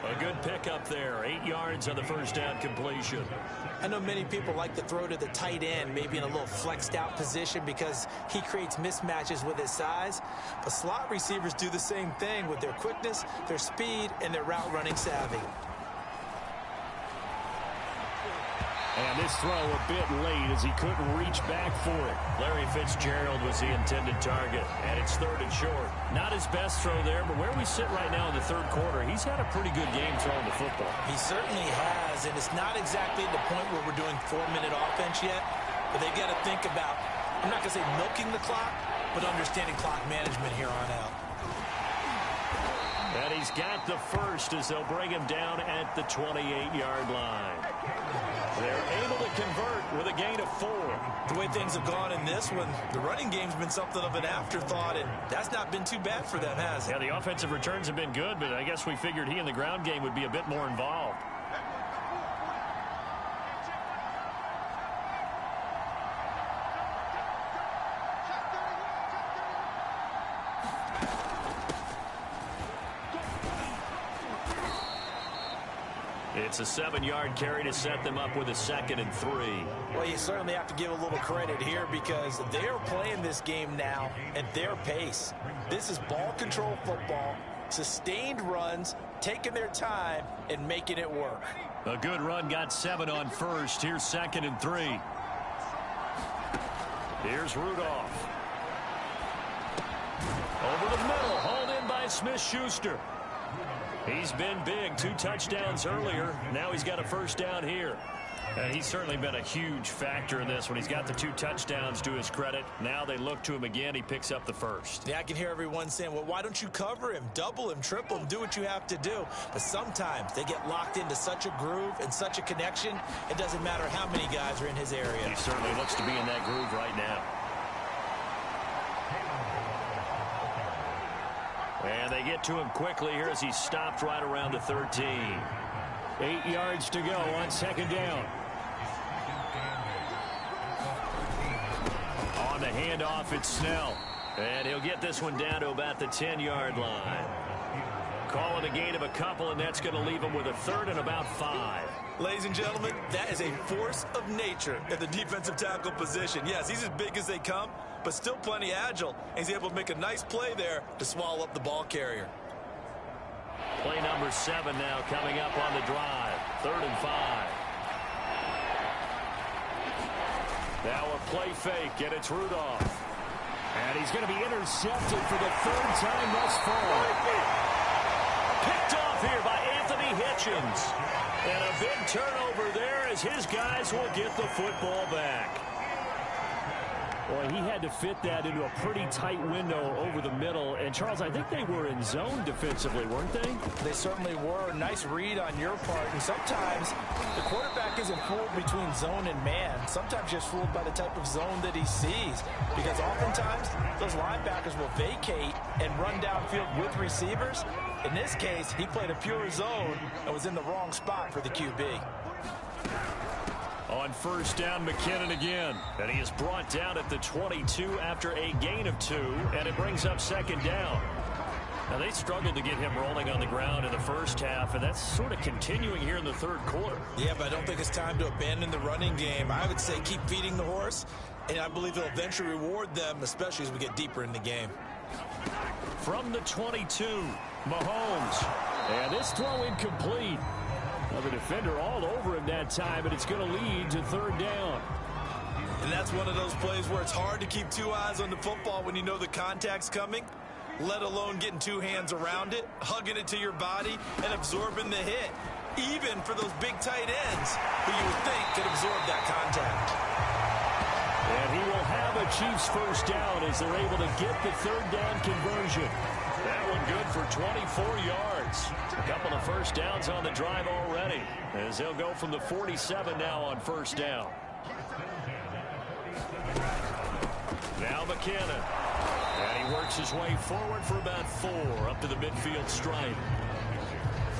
A good pickup there. 8 yards on the first down completion. I know many people like to throw to the tight end, maybe in a little flexed out position because he creates mismatches with his size. But slot receivers do the same thing with their quickness, their speed, and their route running savvy. And this throw a bit late as he couldn't reach back for it. Larry Fitzgerald was the intended target, and it's 3rd and short. Not his best throw there, but where we sit right now in the 3rd quarter, he's had a pretty good game throwing the football. He certainly has, and it's not exactly at the point where we're doing 4-minute offense yet, but they've got to think about, I'm not going to say milking the clock, but understanding clock management here on out. And he's got the first as they'll bring him down at the 28-yard line. They're able to convert with a gain of 4. The way things have gone in this one, the running game's been something of an afterthought, and that's not been too bad for them, has it? Yeah, the offensive returns have been good, but I guess we figured he in the ground game would be a bit more involved. It's a 7-yard carry to set them up with a 2nd and 3. Well, you certainly have to give a little credit here because they are playing this game now at their pace. This is ball control football, sustained runs, taking their time, and making it work. A good run got 7 on first. Here's 2nd and 3. Here's Rudolph. Over the middle, hauled in by Smith-Schuster. He's been big, 2 touchdowns earlier. Now he's got a first down here. And he's certainly been a huge factor in this when he's got the 2 touchdowns to his credit. Now they look to him again. He picks up the first. Yeah, I can hear everyone saying, well, why don't you cover him, double him, triple him, do what you have to do. But sometimes they get locked into such a groove and such a connection, it doesn't matter how many guys are in his area. He certainly looks to be in that groove right now. And they get to him quickly here as he stopped right around the 13. 8 yards to go on 2nd down. On the handoff, it's Snell. And he'll get this one down to about the 10-yard line. Call it a gain of a couple, and that's going to leave him with a third and about 5. Ladies and gentlemen, that is a force of nature at the defensive tackle position. Yes, he's as big as they come, but still plenty agile. He's able to make a nice play there to swallow up the ball carrier. Play number 7 now coming up on the drive. 3rd and 5. Now a play fake, and it's Rudolph. And he's going to be intercepted for the 3rd time thus far. Picked off here by Anthony Hitchens. And a big turnover there as his guys will get the football back. Boy, he had to fit that into a pretty tight window over the middle. And, Charles, I think they were in zone defensively, weren't they? They certainly were. Nice read on your part. And sometimes the quarterback isn't fooled between zone and man. Sometimes just fooled by the type of zone that he sees. Because oftentimes those linebackers will vacate and run downfield with receivers. In this case, he played a pure zone and was in the wrong spot for the QB. On 1st down, McKinnon again. And he is brought down at the 22 after a gain of 2. And it brings up 2nd down. Now, they struggled to get him rolling on the ground in the first half, and that's sort of continuing here in the 3rd quarter. Yeah, but I don't think it's time to abandon the running game. I would say keep feeding the horse, and I believe it'll eventually reward them, especially as we get deeper in the game. From the 22, Mahomes. And this throw incomplete. Well, the defender all over him that time, and it's going to lead to 3rd down. And that's one of those plays where it's hard to keep 2 eyes on the football when you know the contact's coming, let alone getting 2 hands around it, hugging it to your body, and absorbing the hit, even for those big tight ends who you would think could absorb that contact. And he will have a Chiefs 1st down as they're able to get the 3rd down conversion. That one good for 24 yards. A couple of 1st downs on the drive already, as they'll go from the 47 now on 1st down. Now McKinnon. And he works his way forward for about 4 up to the midfield stripe.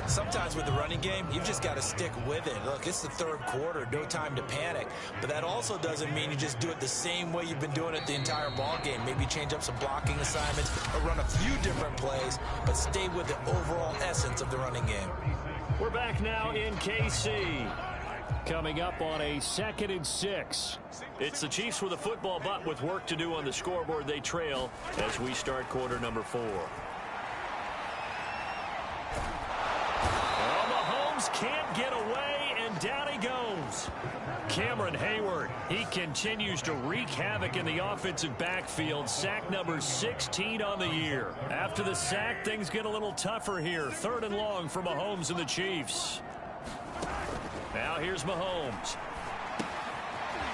Sometimes with the running game, you've just got to stick with it. Look, it's the 3rd quarter, no time to panic. But that also doesn't mean you just do it the same way you've been doing it the entire ball game. Maybe change up some blocking assignments or run a few different plays, but stay with the overall essence of the running game. We're back now in KC. Coming up on a 2nd and 6. It's the Chiefs with a football, but with work to do on the scoreboard. They trail as we start quarter number 4. Can't get away, and down he goes. Cameron Hayward, he continues to wreak havoc in the offensive backfield. Sack number 16 on the year. After the sack, things get a little tougher here. 3rd and long for Mahomes and the Chiefs. Now here's Mahomes.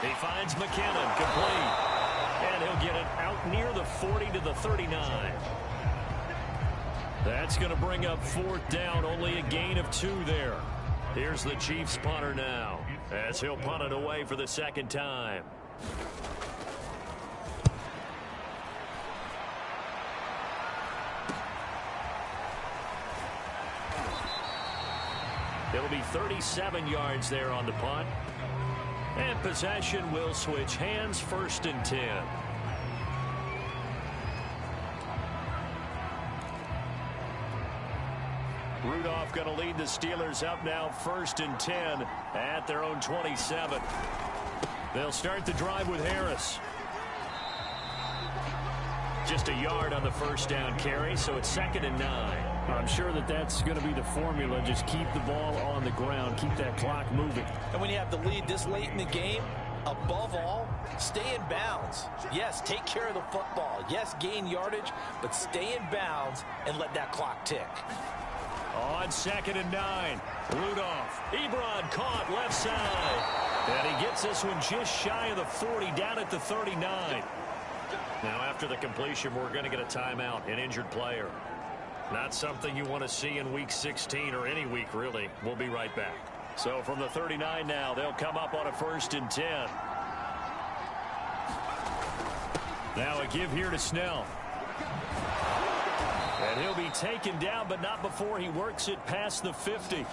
He finds McKinnon, complete. And he'll get it out near the 40 to the 39. That's going to bring up 4th down, only a gain of 2 there. Here's the Chiefs punter now, as he'll punt it away for the 2nd time. It'll be 37 yards there on the punt. And possession will switch hands, 1st and 10. Rudolph going to lead the Steelers up now 1st and 10 at their own 27. They'll start the drive with Harris. Just a yard on the 1st down carry, so it's 2nd and 9. I'm sure that that's going to be the formula. Just keep the ball on the ground, keep that clock moving. And when you have the lead this late in the game, above all, stay in bounds. Yes, take care of the football. Yes, gain yardage, but stay in bounds and let that clock tick. On 2nd and 9, Rudolph. Ebron caught left side. And he gets this one just shy of the 40, down at the 39. Now, after the completion, we're going to get a timeout, an injured player. Not something you want to see in Week 16 or any week, really. We'll be right back. So from the 39 now, they'll come up on a 1st and 10. Now a give here to Snell. And he'll be taken down, but not before he works it past the 50.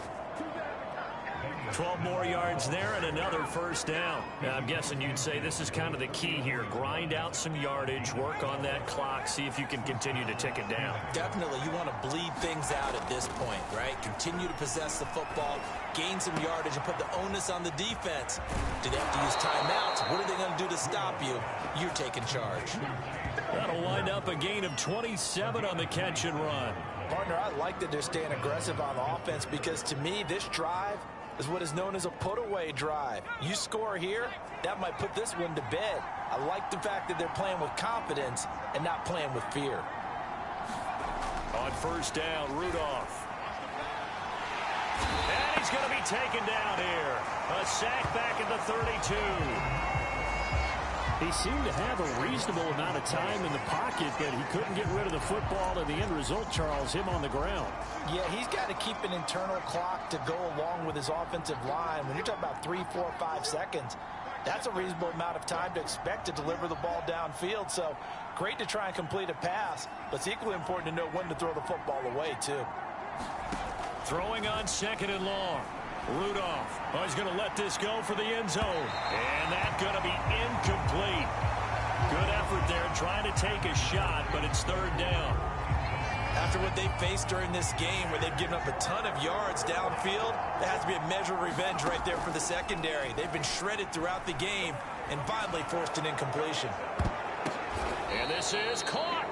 12 more yards there and another first down. Now, I'm guessing you'd say this is kind of the key here. Grind out some yardage, work on that clock, see if you can continue to tick it down. Definitely, you want to bleed things out at this point, right? Continue to possess the football, gain some yardage, and put the onus on the defense. Do they have to use timeouts? What are they going to do to stop you? You're taking charge. That'll wind up a gain of 27 on the catch and run. Partner, I like that they're staying aggressive on offense because, to me, this drive is what is known as a put-away drive. You score here, that might put this one to bed. I like the fact that they're playing with confidence and not playing with fear. On first down, Rudolph. And he's going to be taken down here. A sack back at the 32. He seemed to have a reasonable amount of time in the pocket, but he couldn't get rid of the football, and the end result, Charles, him on the ground. Yeah, he's got to keep an internal clock to go along with his offensive line. When you're talking about 3, 4, 5 seconds, that's a reasonable amount of time to expect to deliver the ball downfield. So great to try and complete a pass, but it's equally important to know when to throw the football away, too. Throwing on second and long. Rudolph. Oh, he's going to let this go for the end zone. And that's going to be incomplete. Good effort there trying to take a shot, but it's third down. After what they faced during this game where they've given up a ton of yards downfield, there has to be a measure of revenge right there for the secondary. They've been shredded throughout the game and finally forced an incompletion. And this is caught.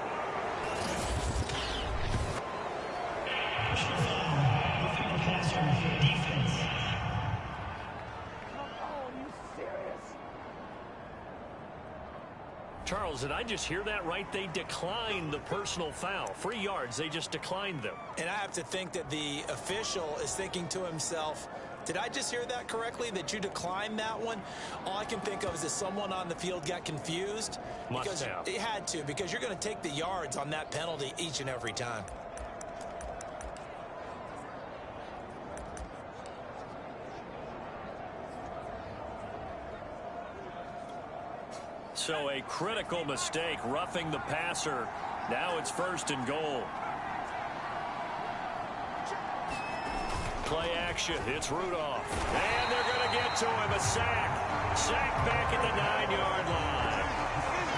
Charles, did I just hear that right? They declined the personal foul. 3 yards, they just declined them. And I have to think that the official is thinking to himself, did I just hear that correctly, that you declined that one? All I can think of is that someone on the field got confused. Must have. It had to, because you're going to take the yards on that penalty each and every time. So a critical mistake, roughing the passer. Now it's first and goal. Play action. It's Rudolph. And they're going to get to him. A sack. Sack back at the 9-yard line.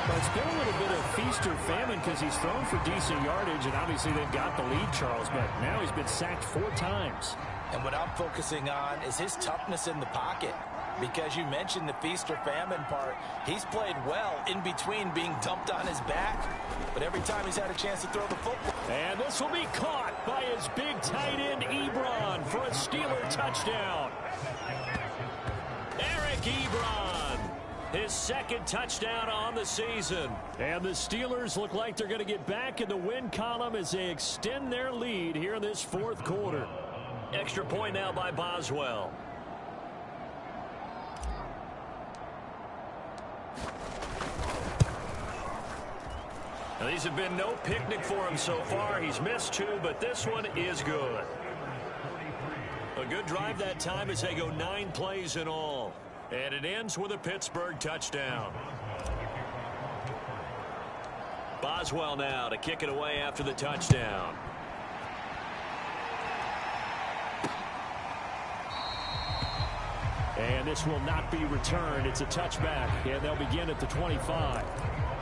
Well, it's been a little bit of feast or famine because he's thrown for decent yardage, and obviously they've got the lead, Charles, but now he's been sacked 4 times. And what I'm focusing on is his toughness in the pocket. Because you mentioned the feast or famine part. He's played well in between being dumped on his back. But every time he's had a chance to throw the football. And this will be caught by his big tight end, Ebron, for a Steeler touchdown. Eric Ebron, his second touchdown on the season. And the Steelers look like they're going to get back in the win column as they extend their lead here in this fourth quarter. Extra point now by Boswell. Now, these have been no picnic for him so far. He's missed 2, but this one is good. A good drive that time as they go 9 plays in all. And it ends with a Pittsburgh touchdown. Boswell now to kick it away after the touchdown. And this will not be returned. It's a touchback, and they'll begin at the 25.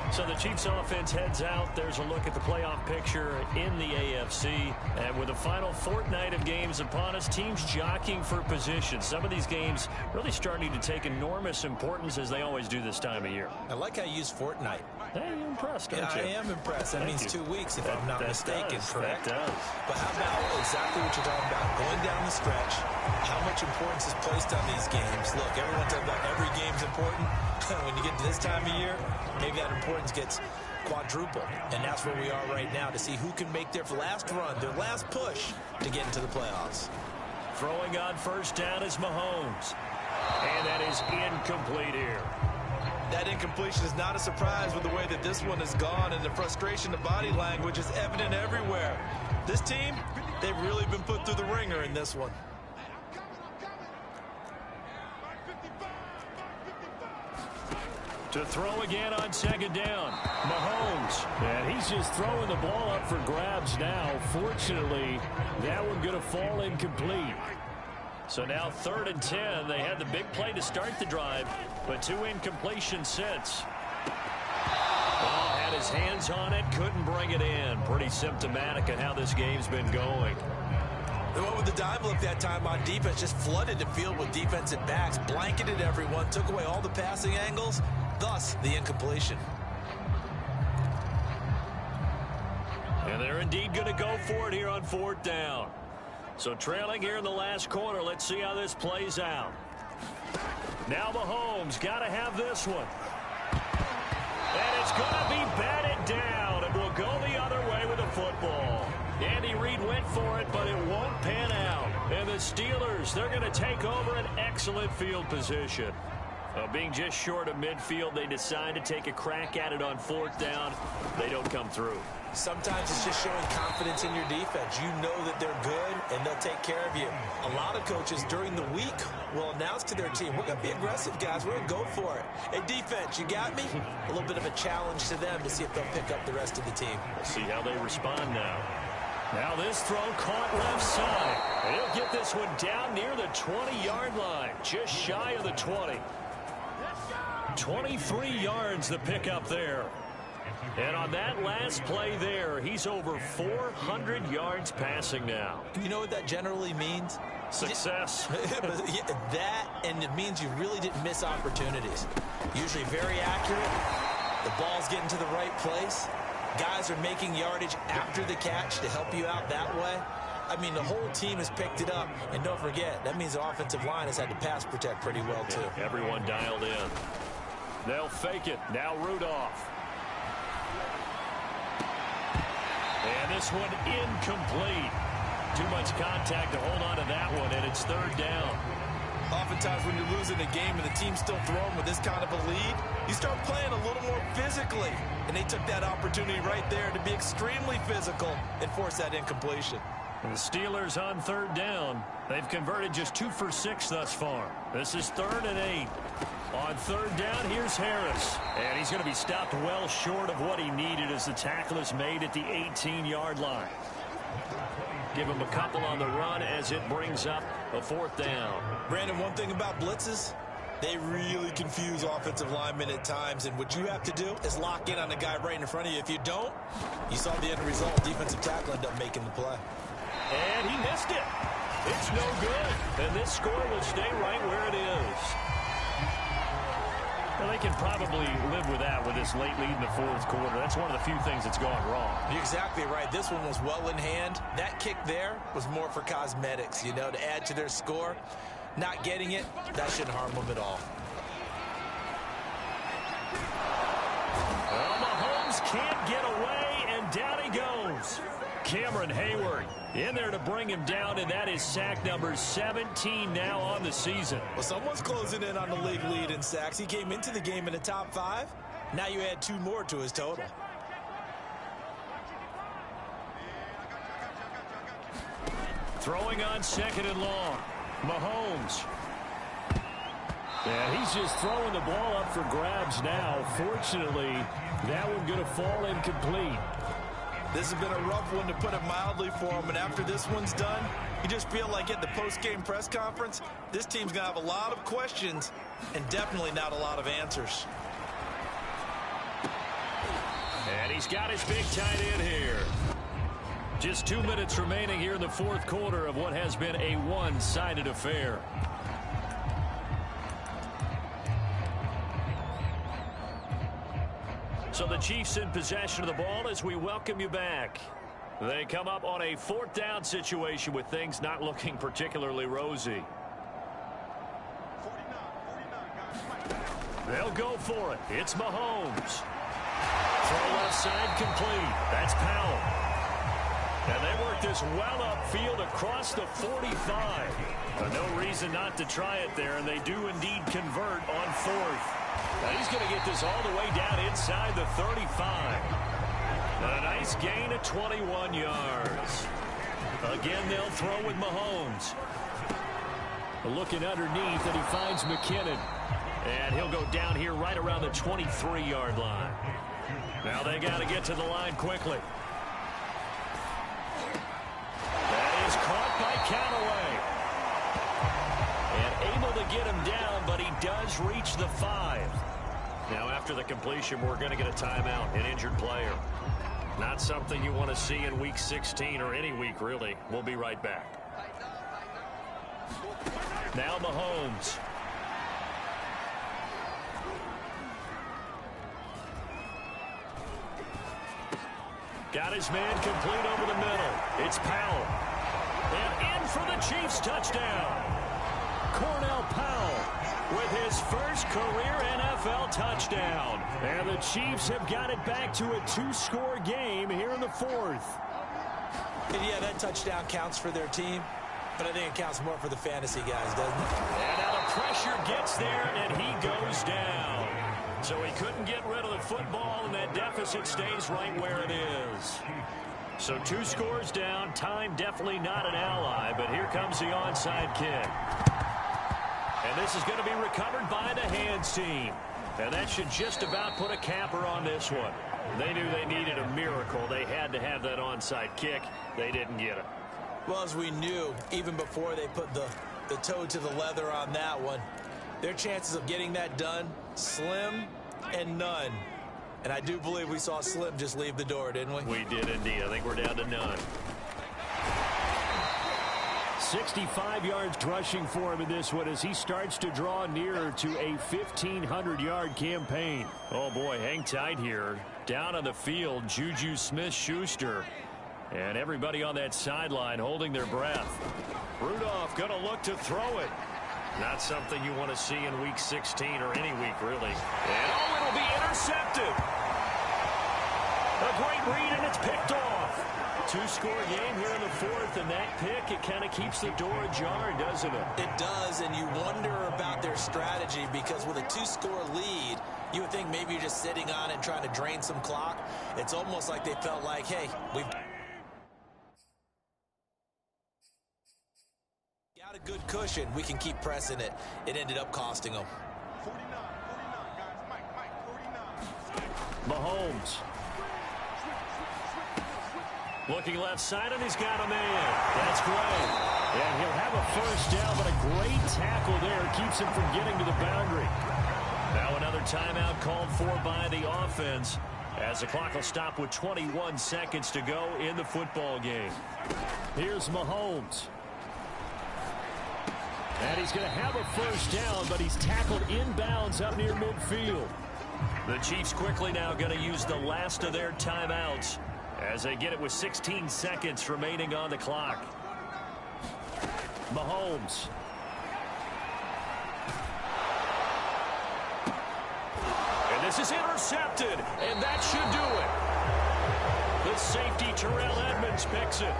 So the Chiefs offense heads out. There's a look at the playoff picture in the AFC. And with the final fortnight of games upon us, teams jockeying for position. Some of these games really starting to take enormous importance as they always do this time of year. I like how you use fortnight. Hey, you're impressed, aren't you? I am impressed. That means 2 weeks, if I'm not mistaken, correct? That does. But how about exactly what you're talking about? Going down the stretch, how much importance is placed on these games? Look, everyone talks about every game's important. When you get to this time of year, maybe that importance gets quadrupled. And that's where we are right now to see who can make their last run, their last push to get into the playoffs. Throwing on first down is Mahomes. And that is incomplete here. That incompletion is not a surprise with the way that this one has gone, and the frustration of body language is evident everywhere. This team, they've really been put through the ringer in this one. To throw again on second down. Mahomes. And he's just throwing the ball up for grabs now. Fortunately, that one going to fall incomplete. So now 3rd and 10. They had the big play to start the drive, but 2 incompletions since. Ball had his hands on it, couldn't bring it in. Pretty symptomatic of how this game's been going. They went with the dive look that time on defense, just flooded the field with defensive backs, blanketed everyone, took away all the passing angles, thus the incompletion. And they're indeed going to go for it here on 4th down. So trailing here in the last quarter, let's see how this plays out. Now Mahomes got to have this one. And it's going to be batted down, and will go the other way with the football. Andy Reid went for it, but it won't pan out. And the Steelers, they're going to take over an excellent field position. Being just short of midfield, they decide to take a crack at it on 4th down. They don't come through. Sometimes it's just showing confidence in your defense. You know that they're good, and they'll take care of you. A lot of coaches during the week will announce to their team, we're going to be aggressive, guys. We're going to go for it. Hey, defense, you got me? A little bit of a challenge to them to see if they'll pick up the rest of the team. We'll see how they respond now. Now this throw caught left side. He'll get this one down near the 20-yard line, just shy of the 20. 23 yards the pickup there. And on that last play there, he's over 400 yards passing now. You know what that generally means? Success. That, and it means you really didn't miss opportunities. Usually very accurate. The ball's getting to the right place. Guys are making yardage after the catch to help you out that way. I mean, the whole team has picked it up. And don't forget, that means the offensive line has had to pass protect pretty well, too. Yeah, everyone dialed in. They'll fake it. Now Rudolph. And this one incomplete. Too much contact to hold on to that one, and it's 3rd down. Oftentimes when you're losing a game and the team's still throwing with this kind of a lead, you start playing a little more physically. And they took that opportunity right there to be extremely physical and force that incompletion. And the Steelers on 3rd down. They've converted just 2 for 6 thus far. This is 3rd and 8. On 3rd down, here's Harris. And he's going to be stopped well short of what he needed as the tackle is made at the 18-yard line. Give him a couple on the run as it brings up a 4th down. Brandon, one thing about blitzes, they really confuse offensive linemen at times, and what you have to do is lock in on the guy right in front of you. If you don't, you saw the end result. Defensive tackle ended up making the play. And he missed it. It's no good. And this score will stay right where it is. Well, they can probably live with that with this late lead in the 4th quarter. That's one of the few things that's gone wrong. You're exactly right. This one was well in hand. That kick there was more for cosmetics, you know, to add to their score. Not getting it, that shouldn't harm them at all. Well, Mahomes can't get away, and down he goes. Cameron Hayward in there to bring him down, and that is sack number 17 now on the season. Well, someone's closing in on the league lead in sacks. He came into the game in the top 5. Now you add 2 more to his total. Throwing on 2nd and long. Mahomes. Yeah, he's just throwing the ball up for grabs now. Fortunately, that one going to fall incomplete. This has been a rough one, to put it mildly, for him. And after this one's done, you just feel like at the post-game press conference, this team's going to have a lot of questions and definitely not a lot of answers. And he's got his big tight end here. Just 2 minutes remaining here in the 4th quarter of what has been a one-sided affair. So the Chiefs in possession of the ball as we welcome you back. They come up on a 4th down situation with things not looking particularly rosy. They'll go for it. It's Mahomes. Throw left side complete. That's Powell. And they work this well upfield across the 45. No reason not to try it there, and they do indeed convert on 4th. Now he's going to get this all the way down inside the 35. A nice gain of 21 yards. Again, they'll throw with Mahomes. Looking underneath, and he finds McKinnon. And he'll go down here right around the 23-yard line. Now they got to get to the line quickly. That is caught by Callaway. Chiefs reach the 5. Now, after the completion, we're going to get a timeout, an injured player. Not something you want to see in Week 16 or any week, really. We'll be right back. Now Mahomes. Got his man complete over the middle. It's Powell. And in for the Chiefs touchdown. Cornell Powell with his first career NFL touchdown. And the Chiefs have got it back to a 2-score game here in the 4th. And yeah, that touchdown counts for their team, but I think it counts more for the fantasy guys, doesn't it? And now the pressure gets there, and he goes down. So he couldn't get rid of the football, and that deficit stays right where it is. So 2 scores down. Time definitely not an ally, but here comes the onside kick. And this is going to be recovered by the hands team. And that should just about put a capper on this one. They knew they needed a miracle. They had to have that onside kick. They didn't get it. Well, as we knew, even before they put the toe to the leather on that one, their chances of getting that done, slim and none. And I do believe we saw Slim just leave the door, didn't we? We did indeed. I think we're down to none. 65 yards rushing for him in this one as he starts to draw nearer to a 1,500-yard campaign. Oh, boy, hang tight here. Down on the field, Juju Smith-Schuster. And everybody on that sideline holding their breath. Rudolph going to look to throw it. Not something you want to see in Week 16 or any week, really. And, oh, it'll be intercepted. A great read, and it's picked off. 2-score game here in the 4th, and that pick, it kind of keeps the door ajar, doesn't it? It does, and you wonder about their strategy because with a 2-score lead, you would think maybe you're just sitting on it and trying to drain some clock. It's almost like they felt like, hey, we've got a good cushion. We can keep pressing it. It ended up costing them. 49, guys. Mike, 49. Mahomes. Looking left side, and he's got a man. That's great. And he'll have a first down, but a great tackle there keeps him from getting to the boundary. Now another timeout called for by the offense as the clock will stop with 21 seconds to go in the football game. Here's Mahomes. And he's going to have a first down, but he's tackled inbounds up near midfield. The Chiefs quickly now going to use the last of their timeouts as they get it with 16 seconds remaining on the clock. Mahomes. And this is intercepted, and that should do it. The safety, Terrell Edmonds, picks it.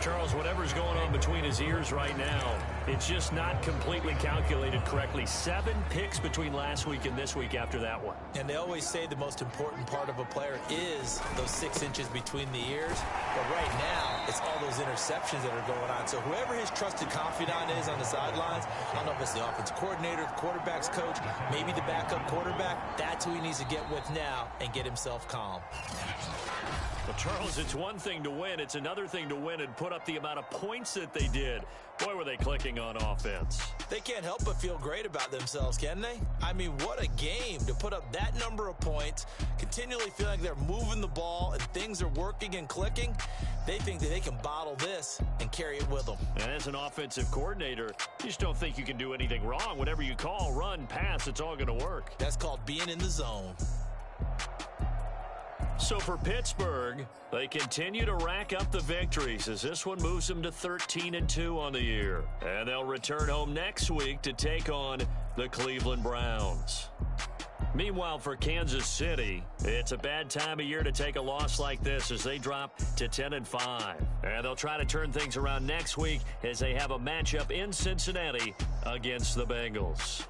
Charles, whatever's going on between his ears right now, it's just not completely calculated correctly. 7 picks between last week and this week after that one. And they always say the most important part of a player is those 6 inches between the ears. But right now, it's all those interceptions that are going on. So whoever his trusted confidant is on the sidelines, I don't know if it's the offensive coordinator, the quarterback's coach, maybe the backup quarterback, that's who he needs to get with now and get himself calm. Well, Charles, it's one thing to win. It's another thing to win and put up the amount of points that they did. Boy, were they clicking on offense. They can't help but feel great about themselves, can they? I mean, what a game to put up that number of points, continually feeling like they're moving the ball and things are working and clicking. They think that they can bottle this and carry it with them. And as an offensive coordinator, you just don't think you can do anything wrong. Whatever you call, run, pass, it's all going to work. That's called being in the zone. So for Pittsburgh, they continue to rack up the victories as this one moves them to 13-2 on the year. And they'll return home next week to take on the Cleveland Browns. Meanwhile, for Kansas City, it's a bad time of year to take a loss like this as they drop to 10-5. And they'll try to turn things around next week as they have a matchup in Cincinnati against the Bengals.